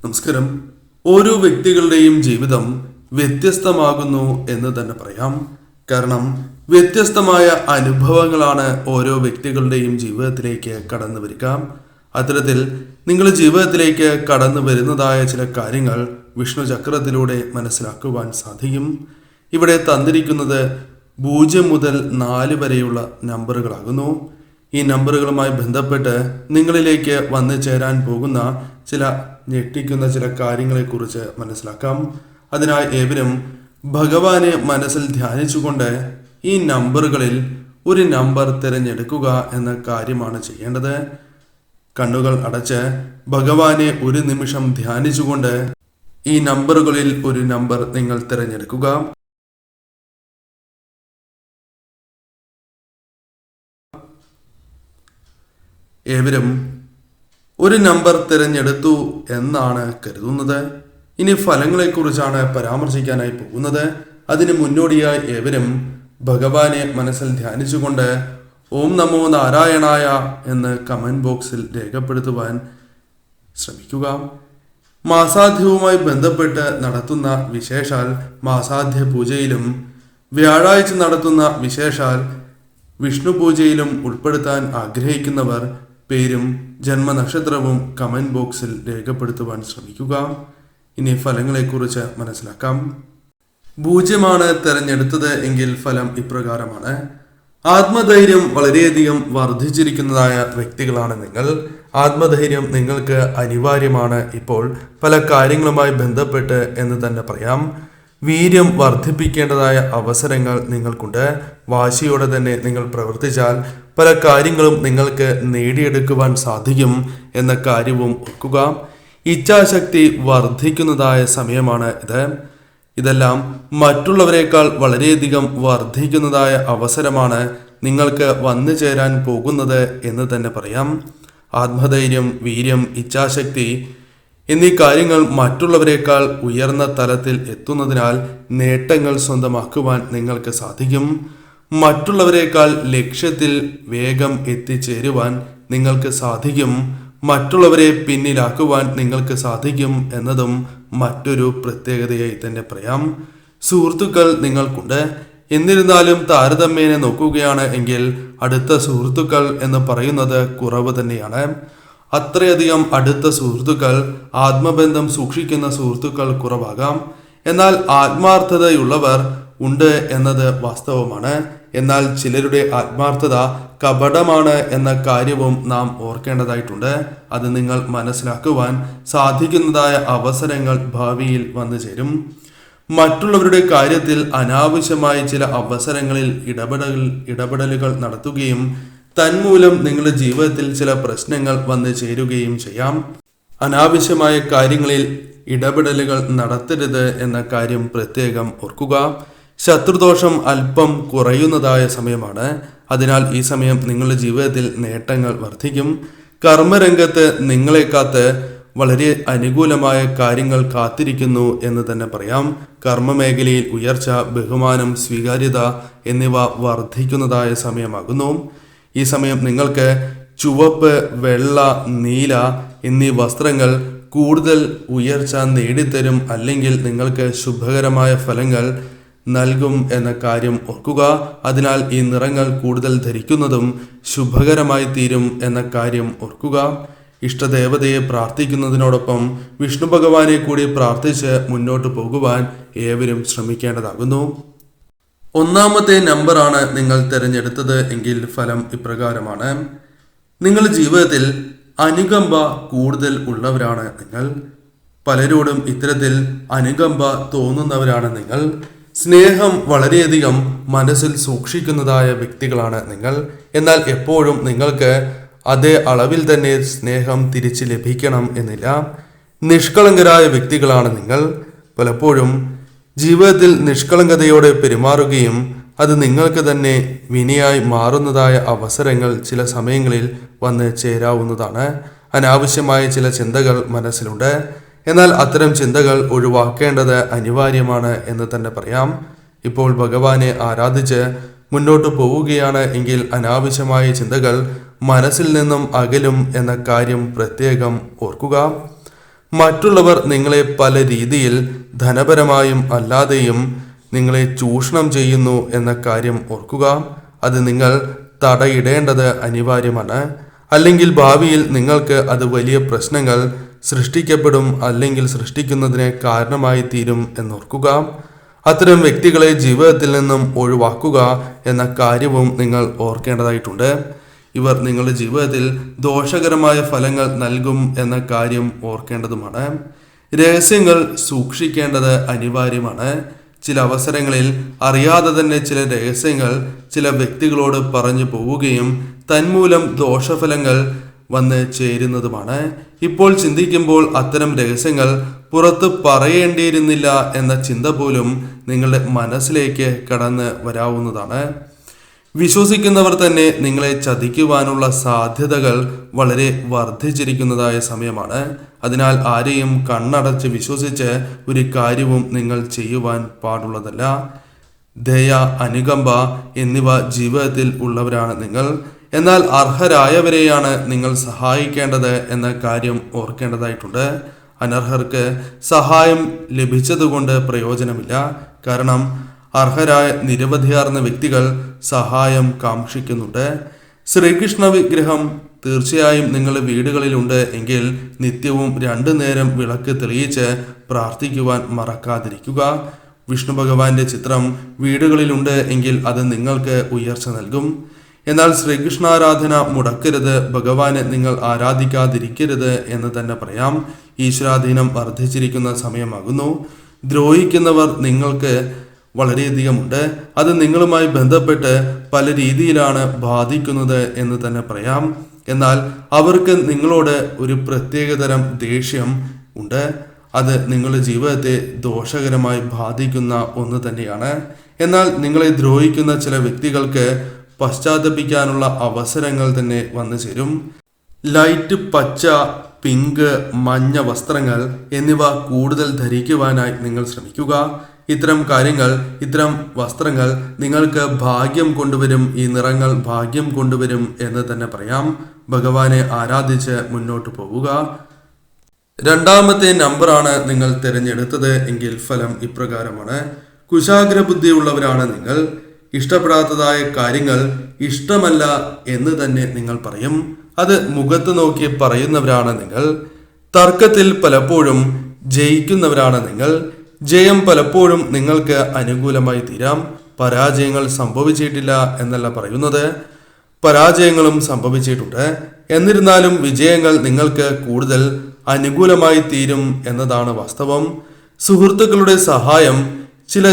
നമസ്കാരം. ഓരോ വ്യക്തികളുടെയും ജീവിതം വ്യത്യസ്തമാകുന്നു എന്ന് തന്നെ പറയാം. കാരണം വ്യത്യസ്തമായ അനുഭവങ്ങളാണ് ഓരോ വ്യക്തികളുടെയും ജീവിതത്തിലേക്ക് കടന്നു വരിക. അത്തരത്തിൽ നിങ്ങളുടെ ജീവിതത്തിലേക്ക് കടന്നു വരുന്നതായ ചില കാര്യങ്ങൾ വിഷ്ണു ചക്രത്തിലൂടെ മനസ്സിലാക്കുവാൻ സാധിക്കും. ഇവിടെ തന്നിരിക്കുന്നത് 0 മുതൽ 4 വരെയുള്ള നമ്പറുകളാകുന്നു. ഈ നമ്പറുകളുമായി ബന്ധപ്പെട്ട് നിങ്ങളിലേക്ക് വന്നു ചേരാൻ പോകുന്ന ചില ഞെട്ടിക്കുന്ന ചില കാര്യങ്ങളെക്കുറിച്ച് മനസ്സിലാക്കാം. അതിനായി ഏവരും ഭഗവാനെ മനസ്സിൽ ധ്യാനിച്ചുകൊണ്ട് ഈ നമ്പറുകളിൽ ഒരു നമ്പർ തിരഞ്ഞെടുക്കുക എന്ന കാര്യമാണ് ചെയ്യേണ്ടത്. കണ്ണുകൾ അടച്ച് ഭഗവാനെ ഒരു നിമിഷം ധ്യാനിച്ചുകൊണ്ട് ഈ നമ്പറുകളിൽ ഒരു നമ്പർ നിങ്ങൾ തിരഞ്ഞെടുക്കുക. ഏവരും ഒരു നമ്പർ തിരഞ്ഞെടുത്തു എന്നാണ് കരുതുന്നത്. ഇനി ഫലങ്ങളെക്കുറിച്ചാണ് പരാമർശിക്കാനായി പോകുന്നത്. അതിന് മുന്നോടിയായി ഏവരും ഭഗവാനെ മനസ്സിൽ ധ്യാനിച്ചുകൊണ്ട് ഓം നമോ നാരായണായ എന്ന് കമന്റ് ബോക്സിൽ രേഖപ്പെടുത്തുവാൻ ശ്രമിക്കുക. മാസാധ്യവുമായി ബന്ധപ്പെട്ട് നടത്തുന്ന വിശേഷാൽ മാസാധ്യ പൂജയിലും വ്യാഴാഴ്ച നടത്തുന്ന വിശേഷാൽ വിഷ്ണു പൂജയിലും ഉൾപ്പെടുത്താൻ ആഗ്രഹിക്കുന്നവർ പേരും ജന്മനക്ഷത്രവും കമന്റ് ബോക്സിൽ രേഖപ്പെടുത്തുവാൻ ശ്രമിക്കുക. ഇനി ഫലങ്ങളെക്കുറിച്ച് മനസ്സിലാക്കാം. 0 തിരഞ്ഞെടുത്തത് എങ്കിൽ ഫലം ഇപ്രകാരമാണ്. ആത്മധൈര്യം വളരെയധികം വർദ്ധിച്ചിരിക്കുന്നതായ വ്യക്തികളാണ് നിങ്ങൾ. ആത്മധൈര്യം നിങ്ങൾക്ക് അനിവാര്യമാണ് ഇപ്പോൾ പല കാര്യങ്ങളുമായി ബന്ധപ്പെട്ട് എന്ന് തന്നെ പറയാം. വീര്യം വർദ്ധിപ്പിക്കേണ്ടതായ അവസരങ്ങൾ നിങ്ങൾക്കുണ്ട്. വാശിയോടെ തന്നെ നിങ്ങൾ പ്രവർത്തിച്ചാൽ പല കാര്യങ്ങളും നിങ്ങൾക്ക് നേടിയെടുക്കുവാൻ സാധിക്കും എന്ന കാര്യവും ഓർക്കുക. ഇച്ഛാശക്തി വർദ്ധിക്കുന്നതായ സമയമാണ് ഇത്. ഇതെല്ലാം മറ്റുള്ളവരെക്കാൾ വളരെയധികം വർദ്ധിക്കുന്നതായ അവസരമാണ് നിങ്ങൾക്ക് വന്നു ചേരാൻ പോകുന്നത് എന്ന് തന്നെ പറയാം. ആത്മധൈര്യം, വീര്യം, ഇച്ഛാശക്തി എന്നീ കാര്യങ്ങൾ മറ്റുള്ളവരെക്കാൾ ഉയർന്ന തലത്തിൽ എത്തുന്നതിനാൽ നേട്ടങ്ങൾ സ്വന്തമാക്കുവാൻ നിങ്ങൾക്ക് സാധിക്കും. മറ്റുള്ളവരെക്കാൾ ലക്ഷ്യത്തിൽ വേഗം എത്തിച്ചേരുവാൻ നിങ്ങൾക്ക് സാധിക്കും. മറ്റുള്ളവരെ പിന്നിലാക്കുവാൻ നിങ്ങൾക്ക് സാധിക്കും എന്നതും മറ്റൊരു പ്രത്യേകതയായി തന്നെ പറയാം. സുഹൃത്തുക്കൾ നിങ്ങൾക്കുണ്ട്. എന്നിരുന്നാലും താരതമ്യേന നോക്കുകയാണ് എങ്കിൽ അടുത്ത സുഹൃത്തുക്കൾ എന്ന് പറയുന്നത് കുറവ് തന്നെയാണ്. അത്രയധികം അടുത്ത സുഹൃത്തുക്കൾ, ആത്മബന്ധം സൂക്ഷിക്കുന്ന സുഹൃത്തുക്കൾ കുറവാകാം. എന്നാൽ ആത്മാർത്ഥതയുള്ളവർ ഉണ്ട് എന്നത് വാസ്തവമാണ്. എന്നാൽ ചിലരുടെ ആത്മാർത്ഥത കപടമാണ് എന്ന കാര്യവും നാം ഓർക്കേണ്ടതായിട്ടുണ്ട്. അത് നിങ്ങൾ മനസ്സിലാക്കുവാൻ സാധിക്കുന്നതായ അവസരങ്ങൾ ഭാവിയിൽ വന്നു ചേരും. മറ്റുള്ളവരുടെ കാര്യത്തിൽ അനാവശ്യമായി ചില അവസരങ്ങളിൽ ഇടപെടലുകൾ നടത്തുകയും തന്മൂലം നിങ്ങളുടെ ജീവിതത്തിൽ ചില പ്രശ്നങ്ങൾ വന്നു ചേരുകയും ചെയ്യാം. അനാവശ്യമായ കാര്യങ്ങളിൽ ഇടപെടലുകൾ നടത്തരുത് എന്ന കാര്യം പ്രത്യേകം ഓർക്കുക. ശത്രുദോഷം അല്പം കുറയുന്നതായ സമയമാണ്. അതിനാൽ ഈ സമയം നിങ്ങളുടെ ജീവിതത്തിൽ നേട്ടങ്ങൾ വർദ്ധിക്കും. കർമ്മരംഗത്ത് നിങ്ങളെ കാത്ത് വളരെ അനുകൂലമായ കാര്യങ്ങൾ കാത്തിരിക്കുന്നു എന്ന് തന്നെ പറയാം. കർമ്മമേഖലയിൽ ഉയർച്ച, ബഹുമാനം, സ്വീകാര്യത എന്നിവ വർദ്ധിക്കുന്നതായ സമയമാകുന്നു. ഈ സമയം നിങ്ങൾക്ക് ചുവപ്പ്, വെള്ള, നീല എന്നീ വസ്ത്രങ്ങൾ കൂടുതൽ ഉയർച്ച നേടിത്തരും, അല്ലെങ്കിൽ നിങ്ങൾക്ക് ശുഭകരമായ ഫലങ്ങൾ നൽകും എന്ന കാര്യം ഓർക്കുക. അതിനാൽ ഈ നിറങ്ങൾ കൂടുതൽ ധരിക്കുന്നതും ശുഭകരമായി തീരും എന്ന കാര്യം ഓർക്കുക. ഇഷ്ടദേവതയെ പ്രാർത്ഥിക്കുന്നതിനോടൊപ്പം വിഷ്ണു ഭഗവാനെ കൂടി പ്രാർത്ഥിച്ച് മുന്നോട്ട് പോകുവാൻ ഏവരും ശ്രമിക്കേണ്ടതാകുന്നു. 1 നമ്പറാണ് നിങ്ങൾ തിരഞ്ഞെടുത്തത് എങ്കിൽ ഫലം ഇപ്രകാരമാണ്. നിങ്ങളുടെ ജീവിതത്തിൽ അനുകമ്പ കൂടുതൽ ഉള്ളവരാണ് നിങ്ങൾ. പലരോടും ഇത്തരത്തിൽ അനുകമ്പ തോന്നുന്നവരാണ് നിങ്ങൾ. സ്നേഹം വളരെയധികം മനസ്സിൽ സൂക്ഷിക്കുന്നതായ വ്യക്തികളാണ് നിങ്ങൾ. എന്നാൽ എപ്പോഴും നിങ്ങൾക്ക് അതേ അളവിൽ തന്നെ സ്നേഹം തിരിച്ച് ലഭിക്കണം എന്നില്ല. നിഷ്കളങ്കരായ വ്യക്തികളാണ് നിങ്ങൾ. പലപ്പോഴും ജീവിതത്തിൽ നിഷ്കളങ്കതയോടെ പെരുമാറുകയും അത് നിങ്ങൾക്ക് തന്നെ വിനയായി മാറുന്നതായ അവസരങ്ങൾ ചില സമയങ്ങളിൽ വന്ന് ചേരാവുന്നതാണ്. അനാവശ്യമായ ചില ചിന്തകൾ മനസ്സിലുണ്ട്. എന്നാൽ അത്തരം ചിന്തകൾ ഒഴിവാക്കേണ്ടത് അനിവാര്യമാണ് എന്ന് തന്നെ പറയാം. ഇപ്പോൾ ഭഗവാനെ ആരാധിച്ച് മുന്നോട്ട് പോവുകയാണ് എങ്കിൽ അനാവശ്യമായ ചിന്തകൾ മനസ്സിൽ നിന്നും അകലും എന്ന കാര്യം പ്രത്യേകം ഓർക്കുക. മറ്റുള്ളവർ നിങ്ങളെ പല രീതിയിൽ ധനപരമായും അല്ലാതെയും നിങ്ങളെ ചൂഷണം ചെയ്യുന്നു എന്ന കാര്യം ഓർക്കുക. അത് നിങ്ങൾ തടയിടേണ്ടത് അനിവാര്യമാണ്. അല്ലെങ്കിൽ ഭാവിയിൽ നിങ്ങൾക്ക് അത് വലിയ പ്രശ്നങ്ങൾ സൃഷ്ടിക്കപ്പെടും, അല്ലെങ്കിൽ സൃഷ്ടിക്കുന്നതിന് കാരണമായി തീരും എന്നോർക്കുക. അത്തരം വ്യക്തികളെ ജീവിതത്തിൽ നിന്നും ഒഴിവാക്കുക എന്ന കാര്യവും നിങ്ങൾ ഓർക്കേണ്ടതായിട്ടുണ്ട്. ഇവർ നിങ്ങളുടെ ജീവിതത്തിൽ ദോഷകരമായ ഫലങ്ങൾ നൽകും എന്ന കാര്യം ഓർക്കേണ്ടതുമാണ്. രഹസ്യങ്ങൾ സൂക്ഷിക്കേണ്ടത് അനിവാര്യമാണ്. ചില അവസരങ്ങളിൽ അറിയാതെ തന്നെ ചില രഹസ്യങ്ങൾ ചില വ്യക്തികളോട് പറഞ്ഞു പോവുകയും തന്മൂലം ദോഷഫലങ്ങൾ വന്ന് ചേരുന്നതുമാണ്. ഇപ്പോൾ ചിന്തിക്കുമ്പോൾ അത്തരം രഹസ്യങ്ങൾ പുറത്ത് പറയേണ്ടിയിരുന്നില്ല എന്ന ചിന്ത പോലും നിങ്ങളുടെ മനസ്സിലേക്ക് കടന്ന് വരാവുന്നതാണ്. വിശ്വസിക്കുന്നവർ തന്നെ നിങ്ങളെ ചതിക്കുവാനുള്ള സാധ്യതകൾ വളരെ വർദ്ധിച്ചിരിക്കുന്നതായ സമയമാണ്. അതിനാൽ ആരെയും കണ്ണടച്ച് വിശ്വസിച്ച് ഒരു കാര്യവും നിങ്ങൾ ചെയ്യുവാൻ പാടുള്ളതല്ല. ദയ, അനുകമ്പ എന്നിവ ജീവിതത്തിൽ ഉള്ളവരാണ് നിങ്ങൾ. എന്നാൽ അർഹരായവരെയാണ് നിങ്ങൾ സഹായിക്കേണ്ടത് എന്ന കാര്യം ഓർക്കേണ്ടതായിട്ടുണ്ട്. അനർഹർക്ക് സഹായം ലഭിച്ചതുകൊണ്ട് പ്രയോജനമില്ല. കാരണം അർഹരായ നിരവധിയാർന്ന വ്യക്തികൾ സഹായം കാക്ഷിക്കുന്നുണ്ട്. ശ്രീകൃഷ്ണ വിഗ്രഹം തീർച്ചയായും നിങ്ങളുടെ വീടുകളിലുണ്ട് എങ്കിൽ നിത്യവും 2 നേരം വിളക്ക് തെളിയിച്ച് പ്രാർത്ഥിക്കുവാൻ മറക്കാതിരിക്കുക. വിഷ്ണു ഭഗവാന്റെ ചിത്രം വീടുകളിലുണ്ട് എങ്കിൽ അത് നിങ്ങൾക്ക് ഉയർച്ച നൽകും. എന്നാൽ ശ്രീകൃഷ്ണാരാധന മുടക്കരുത്, ഭഗവാനെ നിങ്ങൾ ആരാധിക്കാതിരിക്കരുത് എന്ന് തന്നെ പറയാം. ഈശ്വരാധീനം വർദ്ധിച്ചിരിക്കുന്ന സമയമാകുന്നു. ദ്രോഹിക്കുന്നവർ നിങ്ങൾക്ക് വളരെയധികമുണ്ട്. അത് നിങ്ങളുമായി ബന്ധപ്പെട്ട് പല രീതിയിലാണ് ബാധിക്കുന്നത് എന്ന് തന്നെ പറയാം. എന്നാൽ അവർക്ക് നിങ്ങളോട് ഒരു പ്രത്യേകതരം ദേഷ്യം ഉണ്ട്. അത് നിങ്ങളുടെ ജീവിതത്തെ ദോഷകരമായി ബാധിക്കുന്ന ഒന്ന് തന്നെയാണ്. എന്നാൽ നിങ്ങളെ ദ്രോഹിക്കുന്ന ചില വ്യക്തികൾക്ക് പശ്ചാത്തപിക്കാനുള്ള അവസരങ്ങൾ തന്നെ വന്നു ചേരും. ലൈറ്റ് പച്ച, പിങ്ക്, മഞ്ഞ വസ്ത്രങ്ങൾ എന്നിവ കൂടുതൽ ധരിക്കുവാനായി നിങ്ങൾ ശ്രമിക്കുക. ഇത്തരം കാര്യങ്ങൾ, ഇത്തരം വസ്ത്രങ്ങൾ നിങ്ങൾക്ക് ഭാഗ്യം കൊണ്ടുവരും. ഈ നിറങ്ങൾ ഭാഗ്യം കൊണ്ടുവരും എന്ന് തന്നെ പറയാം. ഭഗവാനെ ആരാധിച്ച് മുന്നോട്ട് പോവുക. 2ാമത്തെ നമ്പറാണ് നിങ്ങൾ തിരഞ്ഞെടുത്തത് എങ്കിൽ ഫലം ഇപ്രകാരമാണ്. കുശാഗ്രബുദ്ധിയുള്ളവരാണ് നിങ്ങൾ. ഇഷ്ടപ്പെടാത്തതായ കാര്യങ്ങൾ ഇഷ്ടമല്ല എന്ന് തന്നെ നിങ്ങൾ പറയും. അത് മുഖത്ത് നോക്കി പറയുന്നവരാണ് നിങ്ങൾ. തർക്കത്തിൽ പലപ്പോഴും ജയിക്കുന്നവരാണ് നിങ്ങൾ. ജയം പലപ്പോഴും നിങ്ങൾക്ക് അനുകൂലമായി തീരാം. പരാജയങ്ങൾ സംഭവിച്ചിട്ടില്ല എന്നല്ല പറയുന്നത്, പരാജയങ്ങളും സംഭവിച്ചിട്ടുണ്ട്. എന്നിരുന്നാലും വിജയങ്ങൾ നിങ്ങൾക്ക് കൂടുതൽ അനുകൂലമായി തീരും എന്നതാണ് വാസ്തവം. സുഹൃത്തുക്കളുടെ സഹായം ചില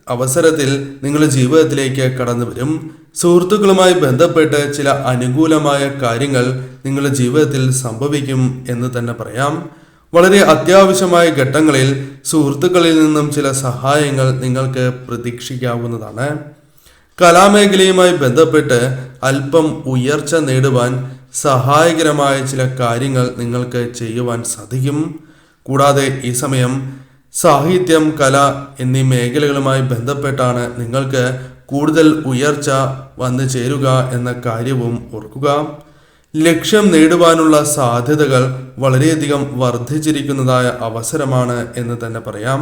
അവസരത്തിൽ നിങ്ങളുടെ ജീവിതത്തിലേക്ക് കടന്നു വരും. സുഹൃത്തുക്കളുമായി ബന്ധപ്പെട്ട് ചില അനുകൂലമായ കാര്യങ്ങൾ നിങ്ങളുടെ ജീവിതത്തിൽ സംഭവിക്കും എന്ന് തന്നെ പറയാം. വളരെ അത്യാവശ്യമായ ഘട്ടങ്ങളിൽ സുഹൃത്തുക്കളിൽ നിന്നും ചില സഹായങ്ങൾ നിങ്ങൾക്ക് പ്രതീക്ഷിക്കാവുന്നതാണ്. കലാമേഖലയുമായി ബന്ധപ്പെട്ട് അല്പം ഉയർച്ച നേടുവാൻ സഹായകരമായ ചില കാര്യങ്ങൾ നിങ്ങൾക്ക് ചെയ്യുവാൻ സാധിക്കും. കൂടാതെ ഈ സമയം സാഹിത്യം, കല എന്നീ മേഖലകളുമായി ബന്ധപ്പെട്ടാണ് നിങ്ങൾക്ക് കൂടുതൽ ഉയർച്ച വന്നു ചേരുക എന്ന കാര്യവും ഓർക്കുക. ലക്ഷ്യം നേടുവാനുള്ള സാധ്യതകൾ വളരെയധികം വർദ്ധിച്ചിരിക്കുന്നതായ അവസരമാണ് എന്ന് തന്നെ പറയാം.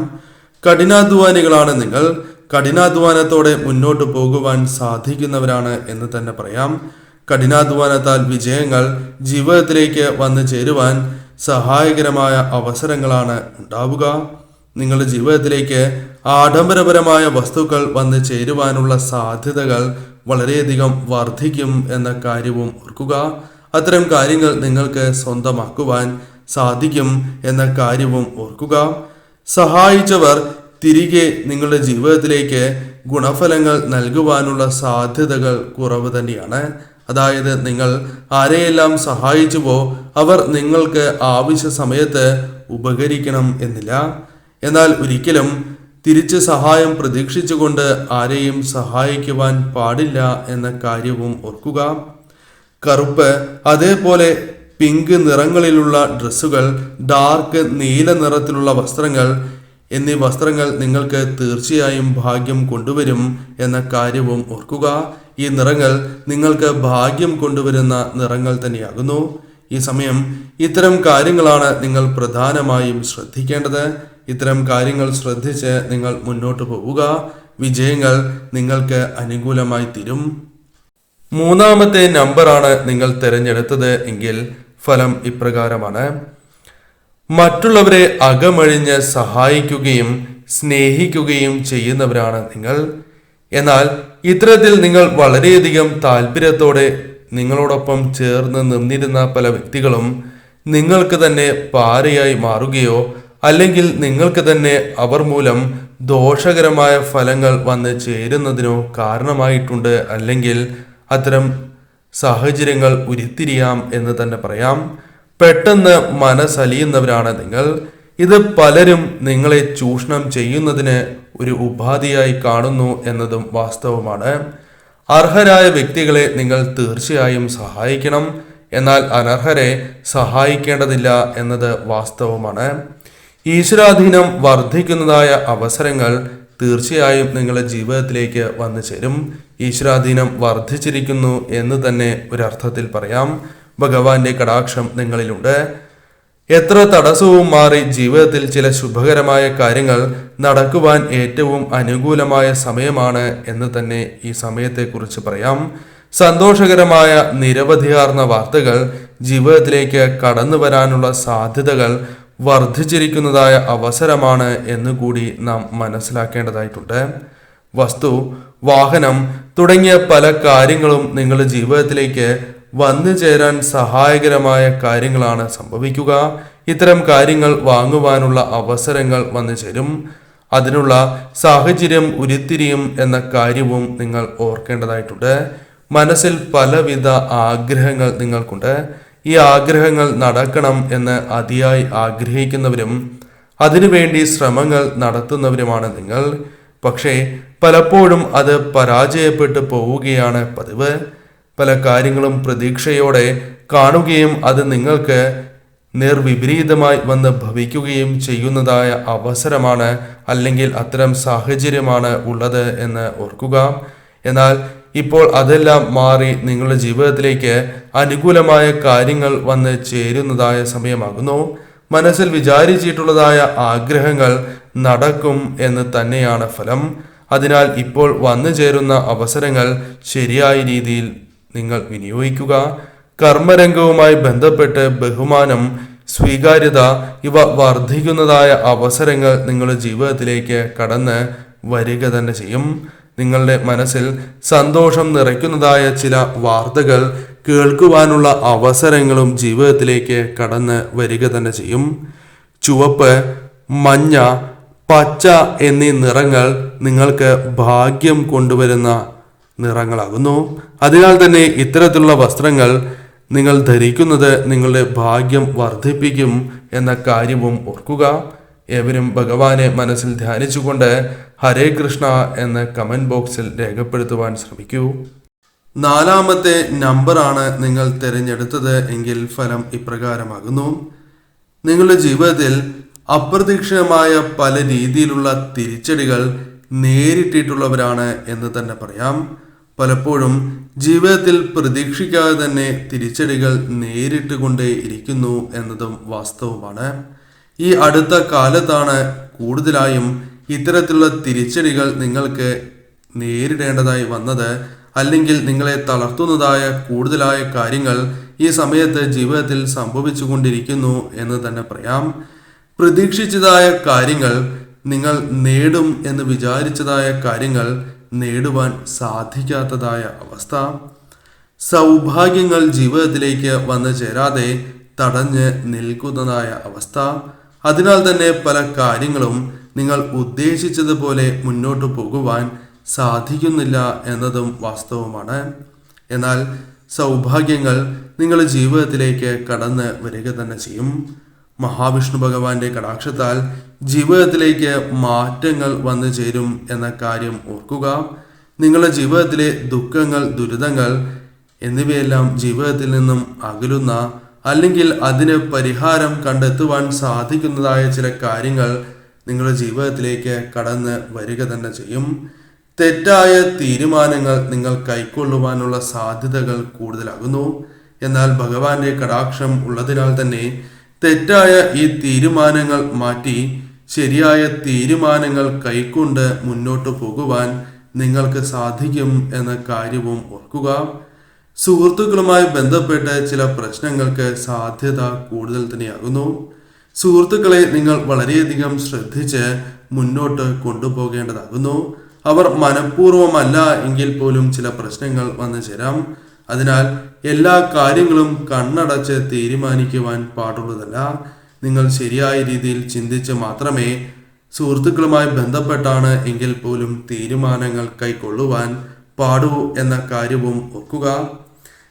കഠിനാധ്വാനികളാണ് നിങ്ങൾ. കഠിനാധ്വാനത്തോടെ മുന്നോട്ട് പോകുവാൻ സാധിക്കുന്നവരാണ് എന്ന് തന്നെ പറയാം. കഠിനാധ്വാനത്താൽ വിജയങ്ങൾ ജീവിതത്തിലേക്ക് വന്നു ചേരുവാൻ സഹായകരമായ അവസരങ്ങളാണ് ഉണ്ടാവുക. നിങ്ങളുടെ ജീവിതത്തിലേക്ക് ആഡംബരപരമായ വസ്തുക്കൾ വന്നു ചേരുവാനുള്ള സാധ്യതകൾ വളരെയധികം വർദ്ധിക്കും എന്ന കാര്യവും ഓർക്കുക. അത്തരം കാര്യങ്ങൾ നിങ്ങൾക്ക് സ്വന്തമാക്കുവാൻ സാധിക്കും എന്ന കാര്യവും ഓർക്കുക. സഹായിച്ചവർ തിരികെ നിങ്ങളുടെ ജീവിതത്തിലേക്ക് ഗുണഫലങ്ങൾ നൽകുവാനുള്ള സാധ്യതകൾ കുറവ് തന്നെയാണ്. അതായത് നിങ്ങൾ ആരെയെല്ലാം സഹായിച്ചുവോ അവർ നിങ്ങൾക്ക് ആവശ്യ സമയത്ത് ഉപകരിക്കണം എന്നില്ല. എന്നാൽ ഒരിക്കലും തിരിച്ച് സഹായം പ്രതീക്ഷിച്ചുകൊണ്ട് ആരെയും സഹായിക്കുവാൻ പാടില്ല എന്ന കാര്യവും ഓർക്കുക. കറുപ്പ്, അതേപോലെ പിങ്ക് നിറങ്ങളിലുള്ള ഡ്രസ്സുകൾ, ഡാർക്ക് നീല നിറത്തിലുള്ള വസ്ത്രങ്ങൾ എന്നീ വസ്ത്രങ്ങൾ നിങ്ങൾക്ക് തീർച്ചയായും ഭാഗ്യം കൊണ്ടുവരും എന്ന കാര്യവും ഓർക്കുക. ഈ നിറങ്ങൾ നിങ്ങൾക്ക് ഭാഗ്യം കൊണ്ടുവരുന്ന നിറങ്ങൾ തന്നെയാകുന്നു. ഈ സമയം ഇത്തരം കാര്യങ്ങളാണ് നിങ്ങൾ പ്രധാനമായും ശ്രദ്ധിക്കേണ്ടത്. ഇത്തരം കാര്യങ്ങൾ ശ്രദ്ധിച്ച് നിങ്ങൾ മുന്നോട്ട് പോവുക. വിജയങ്ങൾ നിങ്ങൾക്ക് അനുകൂലമായി തീരും. മൂന്നാമത്തെ നമ്പറാണ് നിങ്ങൾ തിരഞ്ഞെടുത്തത് എങ്കിൽ ഫലം ഇപ്രകാരമാണ്. മറ്റുള്ളവരെ അകമഴിഞ്ഞ് സഹായിക്കുകയും സ്നേഹിക്കുകയും ചെയ്യുന്നവരാണ് നിങ്ങൾ. എന്നാൽ ഇത്തരത്തിൽ നിങ്ങൾ വളരെയധികം താല്പര്യത്തോടെ നിങ്ങളോടൊപ്പം ചേർന്ന് നിന്നിരുന്ന പല വ്യക്തികളും നിങ്ങൾക്ക് തന്നെ പാരയായി മാറുകയോ അല്ലെങ്കിൽ നിങ്ങൾക്ക് തന്നെ അവർ മൂലം ദോഷകരമായ ഫലങ്ങൾ വന്ന് ചേരുന്നതിനോ കാരണമായിട്ടുണ്ട്. അല്ലെങ്കിൽ അത്തരം സാഹചര്യങ്ങൾ ഉരുത്തിരിയാം എന്ന് തന്നെ പറയാം. പെട്ടെന്ന് മനസ്സലിയുന്നവരാണ് നിങ്ങൾ. ഇത് പലരും നിങ്ങളെ ചൂഷണം ചെയ്യുന്നതിന് ഒരു ഉപാധിയായി കാണുന്നു എന്നതും വാസ്തവമാണ്. അർഹരായ വ്യക്തികളെ നിങ്ങൾ തീർച്ചയായും സഹായിക്കണം. എന്നാൽ അനർഹരെ സഹായിക്കേണ്ടതില്ല എന്നത് വാസ്തവമാണ്. ഈശ്വരാധീനം വർദ്ധിക്കുന്നതായ അവസരങ്ങൾ തീർച്ചയായും നിങ്ങളുടെ ജീവിതത്തിലേക്ക് വന്നു ചേരും. ഈശ്വരാധീനം വർദ്ധിച്ചിരിക്കുന്നു എന്ന് തന്നെ ഒരർത്ഥത്തിൽ പറയാം. ഭഗവാന്റെ കടാക്ഷം നിങ്ങളിലുണ്ട്. എത്ര തടസ്സവും മാറി ജീവിതത്തിൽ ചില ശുഭകരമായ കാര്യങ്ങൾ നടക്കുവാൻ ഏറ്റവും അനുകൂലമായ സമയമാണ് എന്ന് തന്നെ ഈ സമയത്തെക്കുറിച്ച് പറയാം. സന്തോഷകരമായ നിരവധിയാർന്ന വാർത്തകൾ ജീവിതത്തിലേക്ക് കടന്നു വരാനുള്ള സാധ്യതകൾ വർദ്ധിച്ചിരിക്കുന്നതായ അവസരമാണ് എന്നുകൂടി നാം മനസ്സിലാക്കേണ്ടതായിട്ടുണ്ട്. വസ്തു, വാഹനം തുടങ്ങിയ പല കാര്യങ്ങളും നിങ്ങളുടെ ജീവിതത്തിലേക്ക് വന്നു ചേരാൻ സഹായകരമായ കാര്യങ്ങളാണ് സംഭവിക്കുക. ഇത്തരം കാര്യങ്ങൾ വാങ്ങുവാനുള്ള അവസരങ്ങൾ വന്നു ചേരും. അതിനുള്ള സാഹചര്യം ഉരുത്തിരിയും എന്ന കാര്യവും നിങ്ങൾ ഓർക്കേണ്ടതായിട്ടുണ്ട്. മനസ്സിൽ പലവിധ ആഗ്രഹങ്ങൾ നിങ്ങൾക്കുണ്ട്. ഈ ആഗ്രഹങ്ങൾ നടക്കണം എന്ന് അതിയായി ആഗ്രഹിക്കുന്നവരും അതിനുവേണ്ടി ശ്രമങ്ങൾ നടത്തുന്നവരുമാണ് നിങ്ങൾ. പക്ഷേ പലപ്പോഴും അത് പരാജയപ്പെട്ടു പോവുകയാണ് പതിവ്. പല കാര്യങ്ങളും പ്രതീക്ഷയോടെ കാണുകയും അത് നിങ്ങൾക്ക് നിർവിപരീതമായി വന്ന് ഭവിക്കുകയും ചെയ്യുന്നതായ അവസരമാണ്, അല്ലെങ്കിൽ അത്തരം സാഹചര്യമാണ് ഉള്ളത് എന്ന് ഓർക്കുക. എന്നാൽ ഇപ്പോൾ അതെല്ലാം മാറി നിങ്ങളുടെ ജീവിതത്തിലേക്ക് അനുകൂലമായ കാര്യങ്ങൾ വന്ന് ചേരുന്നതായ സമയമാകുന്നു. മനസ്സിൽ വിചാരിച്ചിട്ടുള്ളതായ ആഗ്രഹങ്ങൾ നടക്കും എന്ന് തന്നെയാണ് ഫലം. അതിനാൽ ഇപ്പോൾ വന്നു ചേരുന്ന അവസരങ്ങൾ ശരിയായ രീതിയിൽ നിങ്ങൾ വിനിയോഗിക്കുക. കർമ്മരംഗവുമായി ബന്ധപ്പെട്ട് ബഹുമാനം, സ്വീകാര്യത ഇവ വർദ്ധിക്കുന്നതായ അവസരങ്ങൾ നിങ്ങളുടെ ജീവിതത്തിലേക്ക് കടന്ന് വരിക തന്നെ ചെയ്യും. നിങ്ങളുടെ മനസ്സിൽ സന്തോഷം നിറയ്ക്കുന്നതായ ചില വാർത്തകൾ കേൾക്കുവാനുള്ള അവസരങ്ങളും ജീവിതത്തിലേക്ക് കടന്ന് വരിക തന്നെ ചെയ്യും. ചുവപ്പ്, മഞ്ഞ, പച്ച എന്നീ നിറങ്ങൾ നിങ്ങൾക്ക് ഭാഗ്യം കൊണ്ടുവരുന്ന നിറങ്ങളാകുന്നു. അതിനാൽ തന്നെ ഇത്തരത്തിലുള്ള വസ്ത്രങ്ങൾ നിങ്ങൾ ധരിക്കുന്നത് നിങ്ങളുടെ ഭാഗ്യം വർദ്ധിപ്പിക്കും എന്ന കാര്യവും ഓർക്കുക. ഏവരും ഭഗവാനെ മനസ്സിൽ ധ്യാനിച്ചുകൊണ്ട് ഹരേ കൃഷ്ണ എന്ന് കമന്റ് ബോക്സിൽ രേഖപ്പെടുത്തുവാൻ ശ്രമിക്കൂ. നാലാമത്തെ നമ്പറാണ് നിങ്ങൾ തിരഞ്ഞെടുത്തത് എങ്കിൽ ഫലം ഇപ്രകാരമാകുന്നു. നിങ്ങളുടെ ജീവിതത്തിൽ അപ്രതീക്ഷിതമായ പല രീതിയിലുള്ള തിരിച്ചടികൾ നേരിട്ടിട്ടുള്ളവരാണ് എന്ന് തന്നെ പറയാം. പലപ്പോഴും ജീവിതത്തിൽ പ്രതീക്ഷിക്കാതെ തന്നെ തിരിച്ചടികൾ നേരിട്ടുകൊണ്ടേ ഇരിക്കുന്നു എന്നതും വാസ്തവമാണ്. ഈ അടുത്ത കാലത്താണ് കൂടുതലായും ഇത്തരത്തിലുള്ള തിരിച്ചടികൾ നിങ്ങൾക്ക് നേരിടേണ്ടതായി വന്നത്, അല്ലെങ്കിൽ നിങ്ങളെ തളർത്തുന്നതായ കൂടുതലായ കാര്യങ്ങൾ ഈ സമയത്ത് ജീവിതത്തിൽ സംഭവിച്ചു കൊണ്ടിരിക്കുന്നു എന്ന് തന്നെ പറയാം. പ്രതീക്ഷിച്ചതായ കാര്യങ്ങൾ നിങ്ങൾ നേടും എന്ന് വിചാരിച്ചതായ കാര്യങ്ങൾ നേടുവാൻ സാധിക്കാത്തതായ അവസ്ഥ, സൗഭാഗ്യങ്ങൾ ജീവിതത്തിലേക്ക് വന്നു ചേരാതെ തടഞ്ഞ് നിൽക്കുന്നതായ അവസ്ഥ. അതിനാൽ തന്നെ പല കാര്യങ്ങളും നിങ്ങൾ ഉദ്ദേശിച്ചതുപോലെ മുന്നോട്ട് പോകുവാൻ സാധിക്കുന്നില്ല എന്നതും വാസ്തവമാണ്. എന്നാൽ സൗഭാഗ്യങ്ങൾ നിങ്ങളുടെ ജീവിതത്തിലേക്ക് കടന്ന് വരിക തന്നെ ചെയ്യും. മഹാവിഷ്ണു ഭഗവാന്റെ കടാക്ഷത്താൽ ജീവിതത്തിലേക്ക് മാറ്റങ്ങൾ വന്നു ചേരും എന്ന കാര്യം ഓർക്കുക. നിങ്ങളുടെ ജീവിതത്തിലെ ദുഃഖങ്ങൾ, ദുരിതങ്ങൾ എന്നിവയെല്ലാം ജീവിതത്തിൽ നിന്നും അകലുന്ന, അല്ലെങ്കിൽ അതിന് പരിഹാരം കണ്ടെത്തുവാൻ സാധിക്കുന്നതായ ചില കാര്യങ്ങൾ നിങ്ങളുടെ ജീവിതത്തിലേക്ക് കടന്ന് വരിക തന്നെ ചെയ്യും. തെറ്റായ തീരുമാനങ്ങൾ നിങ്ങൾ കൈക്കൊള്ളുവാനുള്ള സാധ്യതകൾ കൂടുതലാകുന്നു. എന്നാൽ ഭഗവാന്റെ കടാക്ഷം ഉള്ളതിനാൽ തന്നെ തെറ്റായ ഈ തീരുമാനങ്ങൾ മാറ്റി ശരിയായ തീരുമാനങ്ങൾ കൈക്കൊണ്ട് മുന്നോട്ട് പോകുവാൻ നിങ്ങൾക്ക് സാധിക്കും എന്ന കാര്യവും ഓർക്കുക. സുഹൃത്തുക്കളുമായി ബന്ധപ്പെട്ട് ചില പ്രശ്നങ്ങൾക്ക് സാധ്യത കൂടുതൽ തന്നെയാകുന്നു. സുഹൃത്തുക്കളെ നിങ്ങൾ വളരെയധികം ശ്രദ്ധിച്ച് മുന്നോട്ട് കൊണ്ടുപോകേണ്ടതാകുന്നു. അവർ മനഃപൂർവ്വമല്ല എങ്കിൽ പോലും ചില പ്രശ്നങ്ങൾ വന്നു ചേരാം. അതിനാൽ എല്ലാ കാര്യങ്ങളും കണ്ണടച്ച് തീരുമാനിക്കുവാൻ പാടുള്ളതല്ല. നിങ്ങൾ ശരിയായ രീതിയിൽ ചിന്തിച്ച് മാത്രമേ സുഹൃത്തുക്കളുമായി ബന്ധപ്പെട്ടാണ് എങ്കിൽ പോലും തീരുമാനങ്ങൾ കൈക്കൊള്ളുവാൻ പാടൂ എന്ന കാര്യവും ഓർക്കുക.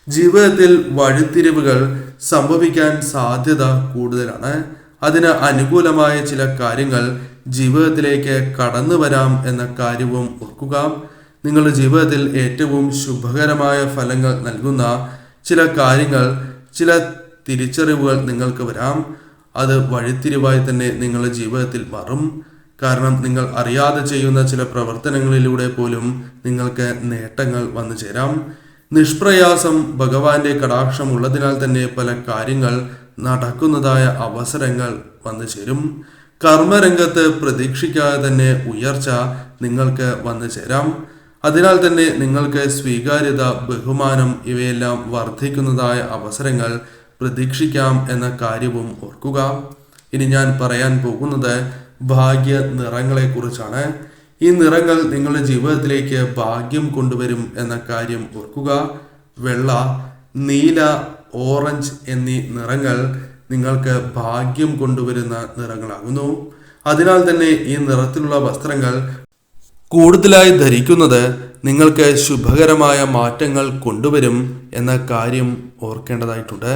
ജീവിതത്തിൽ വഴിത്തിരിവുകൾ സംഭവിക്കാൻ സാധ്യത കൂടുതലാണ്. അതിന് അനുകൂലമായ ചില കാര്യങ്ങൾ ജീവിതത്തിലേക്ക് കടന്നു വരാം എന്ന കാര്യവും ഓർക്കുക. നിങ്ങളുടെ ജീവിതത്തിൽ ഏറ്റവും ശുഭകരമായ ഫലങ്ങൾ നൽകുന്ന ചില കാര്യങ്ങൾ, ചില തിരിച്ചറിവുകൾ നിങ്ങൾക്ക് വരാം. അത് വഴിത്തിരിവായി തന്നെ നിങ്ങളുടെ ജീവിതത്തിൽ മാറും. കാരണം നിങ്ങൾ അറിയാതെ ചെയ്യുന്ന ചില പ്രവർത്തനങ്ങളിലൂടെ പോലും നിങ്ങൾക്ക് നേട്ടങ്ങൾ വന്നു ചേരാം. നിഷ്പ്രയാസം ഭഗവാന്റെ കടാക്ഷം ഉള്ളതിനാൽ തന്നെ പല കാര്യങ്ങൾ നടക്കുന്നതായ അവസരങ്ങൾ വന്നു ചേരും. കർമ്മരംഗത്ത് പ്രതീക്ഷിക്കാതെ തന്നെ ഉയർച്ച നിങ്ങൾക്ക് വന്നു ചേരാം. അതിനാൽ തന്നെ നിങ്ങൾക്ക് സ്വീകാര്യത, ബഹുമാനം ഇവയെല്ലാം വർദ്ധിക്കുന്നതായ അവസരങ്ങൾ പ്രതീക്ഷിക്കാം എന്ന കാര്യവും ഓർക്കുക. ഇനി ഞാൻ പറയാൻ പോകുന്നത് ഭാഗ്യ നിറങ്ങളെ കുറിച്ചാണ്. ഈ നിറങ്ങൾ നിങ്ങളുടെ ജീവിതത്തിലേക്ക് ഭാഗ്യം കൊണ്ടുവരും എന്ന കാര്യം ഓർക്കുക. വെള്ള, നീല, ഓറഞ്ച് എന്നീ നിറങ്ങൾ നിങ്ങൾക്ക് ഭാഗ്യം കൊണ്ടുവരുന്ന നിറങ്ങളാകുന്നു. അതിനാൽ തന്നെ ഈ നിറത്തിലുള്ള വസ്ത്രങ്ങൾ കൂടുതലായി ധരിക്കുന്നത് നിങ്ങൾക്ക് ശുഭകരമായ മാറ്റങ്ങൾ കൊണ്ടുവരും എന്ന കാര്യം ഓർക്കേണ്ടതായിട്ടുണ്ട്.